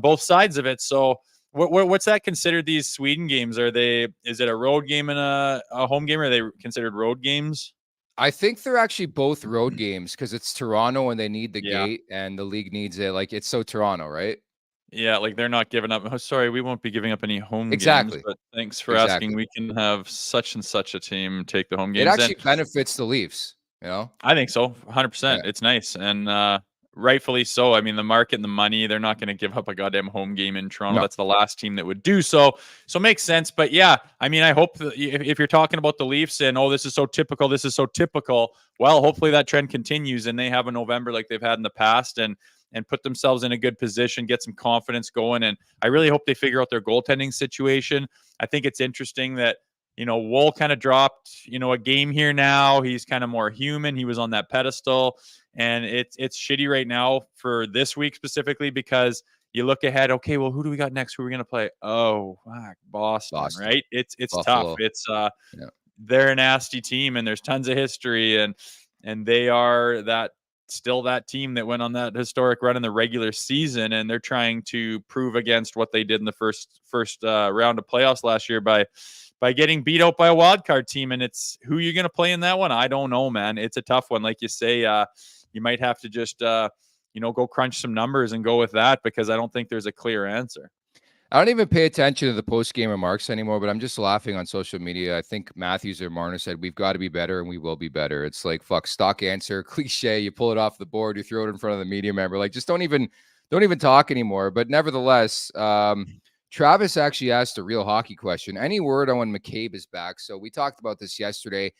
[SPEAKER 3] both sides of it. So what's that considered, these Sweden games? Is it a road game and a home game, or are they considered road games?
[SPEAKER 2] I think they're actually both road games because it's Toronto and they need the gate and the league needs it. Like, it's so Toronto, right?
[SPEAKER 3] Yeah, like they're not giving up. Oh, sorry, we won't be giving up any home
[SPEAKER 2] Exactly.
[SPEAKER 3] games, but thanks for asking. We can have such and such a team take the home games.
[SPEAKER 2] It actually benefits the Leafs,
[SPEAKER 3] I think so, 100%. Yeah. It's nice, and rightfully so. I mean, the market and the money, they're not going to give up a goddamn home game in Toronto. No. That's the last team that would do so. So it makes sense. But yeah, I mean, I hope that if you're talking about the Leafs and, this is so typical, well, hopefully that trend continues and they have a November like they've had in the past and put themselves in a good position, get some confidence going. And I really hope they figure out their goaltending situation. I think it's interesting that, Woll kind of dropped, a game here now. He's kind of more human. He was on that pedestal. And it's shitty right now for this week specifically because you look ahead. Okay, well, who do we got next? Who are we going to play? Oh, fuck, Boston, right? It's tough. It's they're a nasty team, and there's tons of history, and they are still that team that went on that historic run in the regular season, and they're trying to prove against what they did in the first round of playoffs last year by getting beat out by a wild card team. And it's who you're going to play in that one. I don't know, man. It's a tough one. Like you say, you might have to just, go crunch some numbers and go with that because I don't think there's a clear answer.
[SPEAKER 2] I don't even pay attention to the post-game remarks anymore, but I'm just laughing on social media. I think Matthews or Marner said, we've got to be better and we will be better. It's like, fuck, stock answer, cliche. You pull it off the board, you throw it in front of the media member. Like, just don't even talk anymore. But nevertheless, Travis actually asked a real hockey question. Any word on when McCabe is back? So we talked about this yesterday.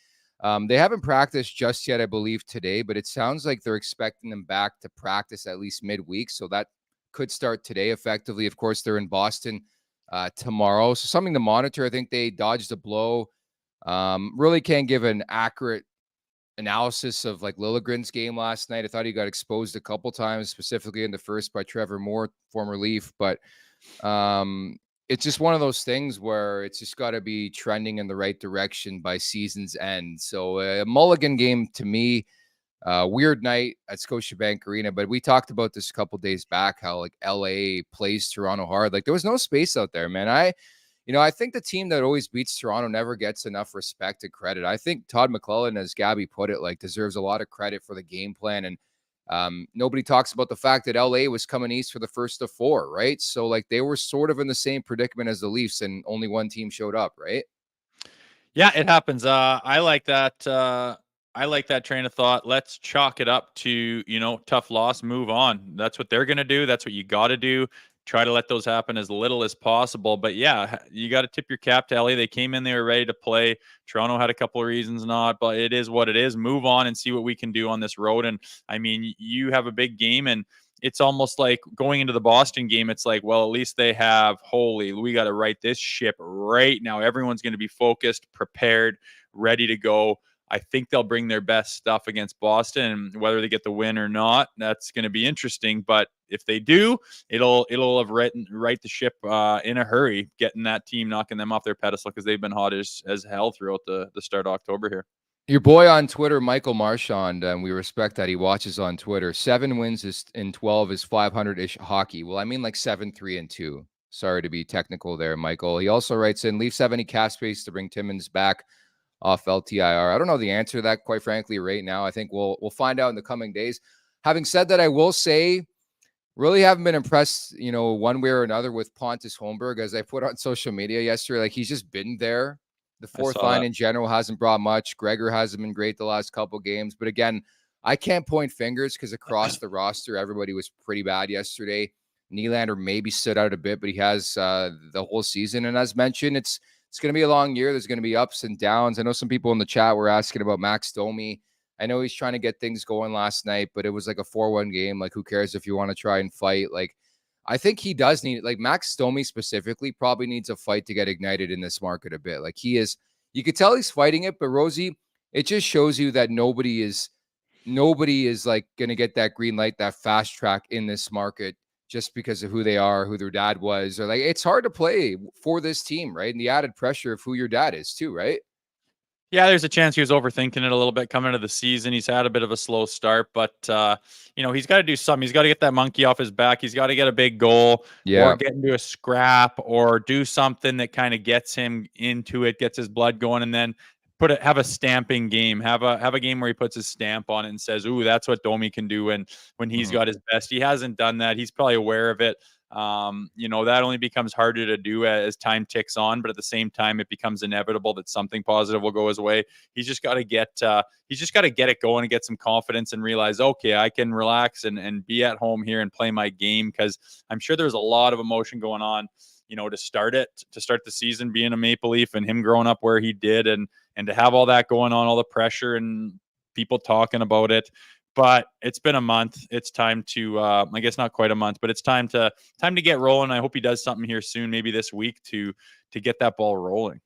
[SPEAKER 2] They haven't practiced just yet, I believe, today, but it sounds like they're expecting them back to practice at least midweek. So that could start today effectively. Of course, they're in Boston tomorrow. So something to monitor. I think they dodged a blow. Really can't give an accurate analysis of like Liljegren's game last night. I thought he got exposed a couple times, specifically in the first by Trevor Moore, former Leaf. But it's just one of those things where it's just got to be trending in the right direction by season's end. So a mulligan game to me. Weird night at Scotiabank Arena, but we talked about this a couple days back, how like LA plays Toronto hard. Like there was no space out there, man. I think the team that always beats Toronto never gets enough respect and credit. I think Todd McClellan, as Gabby put it, like deserves a lot of credit for the game plan. And nobody talks about the fact that LA was coming east for the first of 4, right? So like they were sort of in the same predicament as the Leafs and only one team showed up, right?
[SPEAKER 3] Yeah, it happens. I like that. I like that train of thought. Let's chalk it up to, tough loss, move on. That's what they're going to do. That's what you got to do. Try to let those happen as little as possible. But yeah, you got to tip your cap to LA. They came in, they were ready to play. Toronto had a couple of reasons not, but it is what it is. Move on and see what we can do on this road. And I mean, you have a big game, and it's almost like going into the Boston game. It's like, well, at least they have, we got to right this ship right now. Everyone's going to be focused, prepared, ready to go. I think they'll bring their best stuff against Boston, and whether they get the win or not, that's going to be interesting. But if they do, it'll have right the ship in a hurry, getting that team, knocking them off their pedestal, because they've been hot as hell throughout the start of October here.
[SPEAKER 2] Your boy on Twitter, Michael Marchand, and we respect that. He watches on Twitter. 7 wins in 12 is 500-ish hockey. Well, I mean like 7-3-2. Sorry to be technical there, Michael. He also writes in, Leafs have any cap space to bring Timmins back off LTIR? I don't know the answer to that, quite frankly, right now. I think we'll find out in the coming days. Having said that, I will say, really haven't been impressed, one way or another with Pontus Holmberg, as I put on social media yesterday. Like he's just been there. The fourth line in general hasn't brought much. Gregor hasn't been great the last couple games. But again, I can't point fingers because across the roster, everybody was pretty bad yesterday. Nylander maybe stood out a bit, but he has the whole season. And as mentioned, it's going to be a long year. There's going to be ups and downs. I know some people in the chat were asking about Max Domi. I know he's trying to get things going last night, but it was like a 4-1 game. Like, who cares if you want to try and fight? Like, I think he does need, like Max Domi specifically probably needs a fight to get ignited in this market a bit. Like he is, you could tell he's fighting it, but Rosie, it just shows you that nobody is like going to get that green light, that fast track in this market just because of who they are, who their dad was, or like, it's hard to play for this team, right? And the added pressure of who your dad is too, right?
[SPEAKER 3] Yeah, there's a chance he was overthinking it a little bit coming into the season. He's had a bit of a slow start, but he's got to do something. He's got to get that monkey off his back. He's got to get a big goal, or get into a scrap, or do something that kind of gets him into it, gets his blood going, and then have a stamping game. Have a game where he puts his stamp on it and says, "Ooh, that's what Domi can do." And when he's got his best, he hasn't done that. He's probably aware of it. That only becomes harder to do as time ticks on, but at the same time, it becomes inevitable that something positive will go his way. He's just got to get it going and get some confidence and realize, okay, I can relax and be at home here and play my game, because I'm sure there's a lot of emotion going on, to start the season being a Maple Leaf and him growing up where he did, and to have all that going on, all the pressure and people talking about it. But it's been a month. It's time to, I guess not quite a month, but it's time to get rolling. I hope he does something here soon, maybe this week, to get that ball rolling.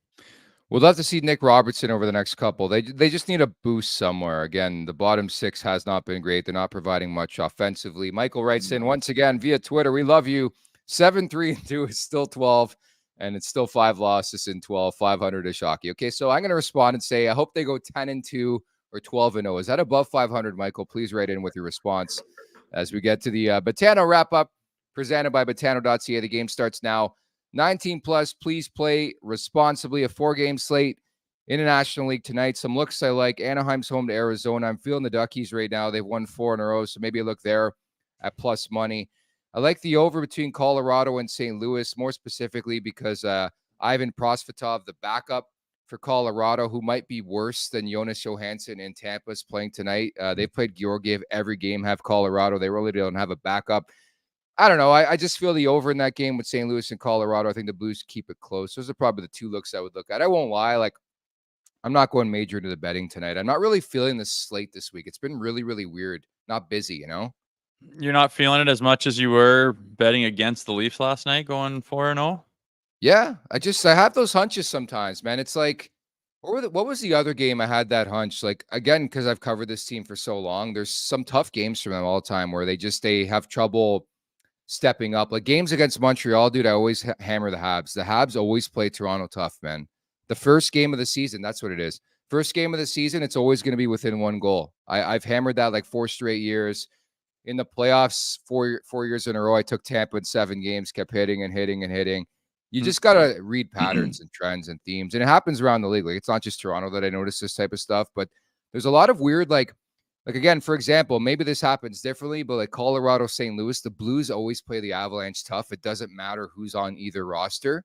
[SPEAKER 2] We'd love to see Nick Robertson over the next couple. They just need a boost somewhere. Again, the bottom six has not been great. They're not providing much offensively. Michael writes in once again via Twitter, we love you. 7-3-2 is still 12, and it's still 5 losses in 12, 500-ish hockey. Okay, so I'm going to respond and say I hope they go 10-2. Or 12-0. Is that above 500, Michael? Please write in with your response as we get to the Betano wrap-up presented by Betano.ca. The game starts now. 19 plus, please play responsibly. A 4-game slate in the National League tonight. Some looks I like. Anaheim's home to Arizona. I'm feeling the Duckies right now. They've won 4 in a row, so maybe a look there at plus money. I like the over between Colorado and St. Louis, more specifically because Ivan Prosvetov, the backup for Colorado, who might be worse than Jonas Johansson in Tampa, is playing tonight. They played Georgiev every game, have Colorado. They really don't have a backup. I don't know. I just feel the over in that game with St. Louis and Colorado. I think the Blues keep it close. Those are probably the two looks I would look at. I won't lie. Like, I'm not going major into the betting tonight. I'm not really feeling the slate this week. It's been really, really weird. Not busy, you know?
[SPEAKER 3] You're not feeling it as much as you were betting against the Leafs last night, going 4-0?
[SPEAKER 2] Yeah, I have those hunches sometimes, man. It's like, what was the other game I had that hunch? Like, again, because I've covered this team for so long, there's some tough games from them all the time where they have trouble stepping up. Like games against Montreal, dude, I always hammer the Habs. The Habs always play Toronto tough, man. The first game of the season, that's what it is. First game of the season, it's always going to be within one goal. I've hammered that like 4 straight years. In the playoffs, 4 years in a row, I took Tampa in 7 games, kept hitting and hitting and hitting. You just got to read patterns and trends and themes. And it happens around the league. Like, it's not just Toronto that I notice this type of stuff, but there's a lot of weird, like again, for example, maybe this happens differently, but like Colorado, St. Louis, the Blues always play the Avalanche tough. It doesn't matter who's on either roster.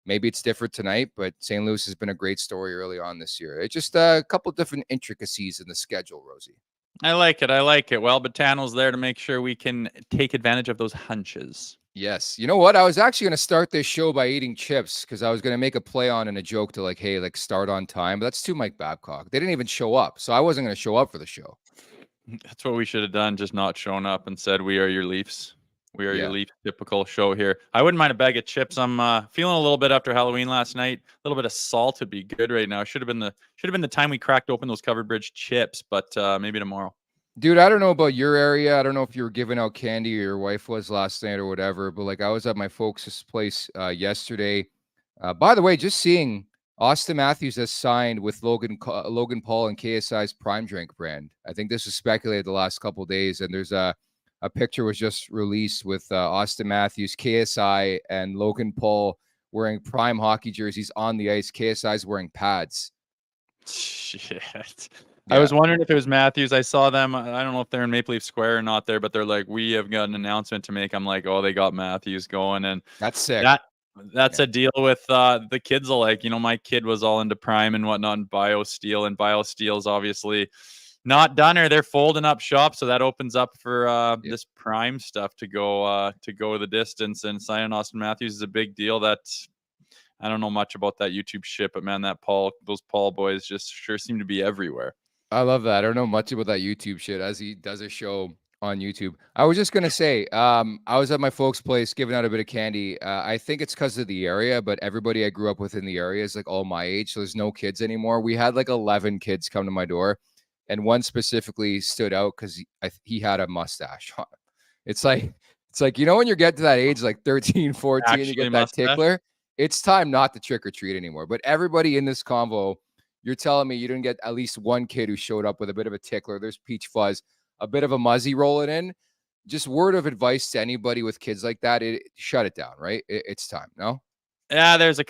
[SPEAKER 2] Maybe it's different tonight, but St. Louis has been a great story early on this year. It's just a couple different intricacies in the schedule, Rosie.
[SPEAKER 3] I like it. Well, Betano's there to make sure we can take advantage of those hunches.
[SPEAKER 2] Yes. You know what? I was actually going to start this show by eating chips because I was going to make a play on and a joke to like, hey, like start on time. But that's too Mike Babcock. They didn't even show up. So I wasn't going to show up for the show.
[SPEAKER 3] That's what we should have done, just not shown up and said, we are your Leafs. We are your Leaf typical show here. I wouldn't mind a bag of chips. I'm feeling a little bit after Halloween last night. A little bit of salt would be good right now. Should have been the time we cracked open those Covered Bridge chips, but maybe tomorrow.
[SPEAKER 2] Dude, I don't know about your area. I don't know if you were giving out candy or your wife was last night or whatever, but like I was at my folks' place yesterday. By the way, just seeing Austin Matthews has signed with Logan Paul and KSI's Prime Drink brand. I think this was speculated the last couple of days, and there's a picture was just released with Austin Matthews, KSI, and Logan Paul wearing Prime hockey jerseys on the ice. KSI's wearing pads.
[SPEAKER 3] Shit.
[SPEAKER 2] Yeah.
[SPEAKER 3] I was wondering if it was Matthews. I saw them. I don't know if they're in Maple Leaf Square or not there, but they're like, we have got an announcement to make. I'm like, oh, they got Matthews going. And
[SPEAKER 2] that's sick.
[SPEAKER 3] That's a deal with the kids alike. You know, my kid was all into Prime and whatnot and BioSteel, and BioSteel's obviously not done or they're folding up shop. So that opens up for this Prime stuff to go the distance, and signing Austin Matthews is a big deal. I don't know much about that YouTube shit, but man, those Paul boys just sure seem to be everywhere.
[SPEAKER 2] I love that. I don't know much about that YouTube shit as he does a show on YouTube. I was just going to say, I was at my folks' place giving out a bit of candy. I think it's because of the area, but everybody I grew up with in the area is like all my age. So there's no kids anymore. We had like 11 kids come to my door, and one specifically stood out because he had a mustache on him. It's like, you know, when you get to that age, like 13, 14,
[SPEAKER 3] Actually,
[SPEAKER 2] you get
[SPEAKER 3] mustache.
[SPEAKER 2] that tickler. It's time not to trick or treat anymore. But everybody in this convo, you're telling me you didn't get at least one kid who showed up with a bit of a tickler. There's peach fuzz, a bit of a muzzy rolling in. Just word of advice to anybody with kids like that: shut it down, right? It's time. No.
[SPEAKER 3] Yeah, there's a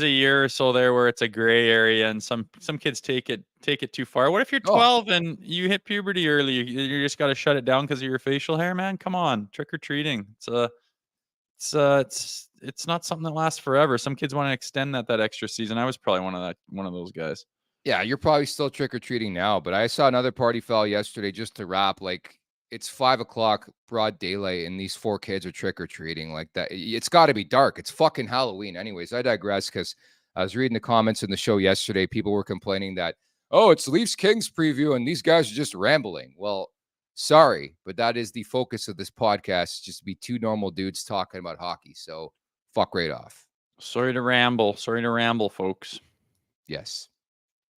[SPEAKER 3] year or so there where it's a gray area, and some kids take it too far. What if you're 12 and you hit puberty early? You just got to shut it down because of your facial hair, man. Come on, trick or treating. It's not something that lasts forever. Some kids want to extend that extra season. I was probably one of those guys.
[SPEAKER 2] Yeah, you're probably still trick-or-treating now, but I saw another party foul yesterday just to wrap. Like, it's 5 o'clock, broad daylight, and these 4 kids are trick-or-treating like that. It's got to be dark. It's fucking Halloween. Anyways, I digress because I was reading the comments in the show yesterday. People were complaining that, oh, it's Leafs Kings preview, and these guys are just rambling. Well, sorry, but that is the focus of this podcast, just to be 2 normal dudes talking about hockey. So, fuck right off.
[SPEAKER 3] Sorry to ramble, folks.
[SPEAKER 2] Yes.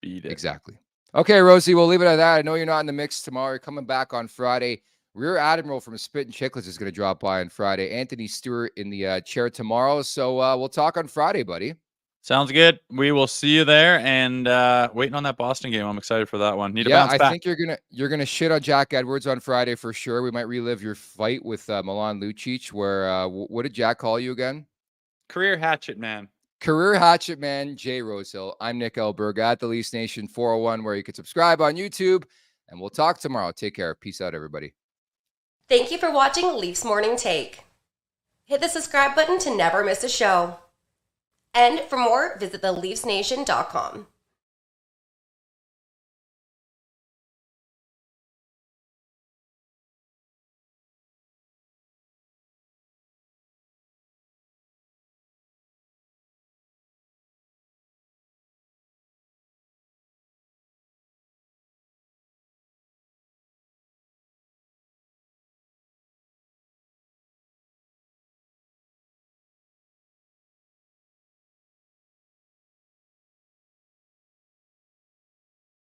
[SPEAKER 3] Beat it.
[SPEAKER 2] Exactly. Okay, Rosie, we'll leave it at that. I know you're not in the mix tomorrow. You're coming back on Friday. Rear Admiral from Spit and Chicklets is going to drop by on Friday. Anthony Stewart in the chair tomorrow. So we'll talk on Friday, buddy.
[SPEAKER 3] Sounds good. We will see you there, and waiting on that Boston game. I'm excited for that one. Need to bounce back.
[SPEAKER 2] I think you're gonna shit on Jack Edwards on Friday for sure. We might relive your fight with Milan Lucic. Where what did Jack call you again?
[SPEAKER 3] Career hatchet man.
[SPEAKER 2] Career Hatchet Man, Jay Rosehill. I'm Nick Alberga at the Leafs Nation 401, where you can subscribe on YouTube, and we'll talk tomorrow. Take care. Peace out, everybody.
[SPEAKER 1] Thank you for watching Leafs Morning Take. Hit the subscribe button to never miss a show. And for more, visit theleafsnation.com.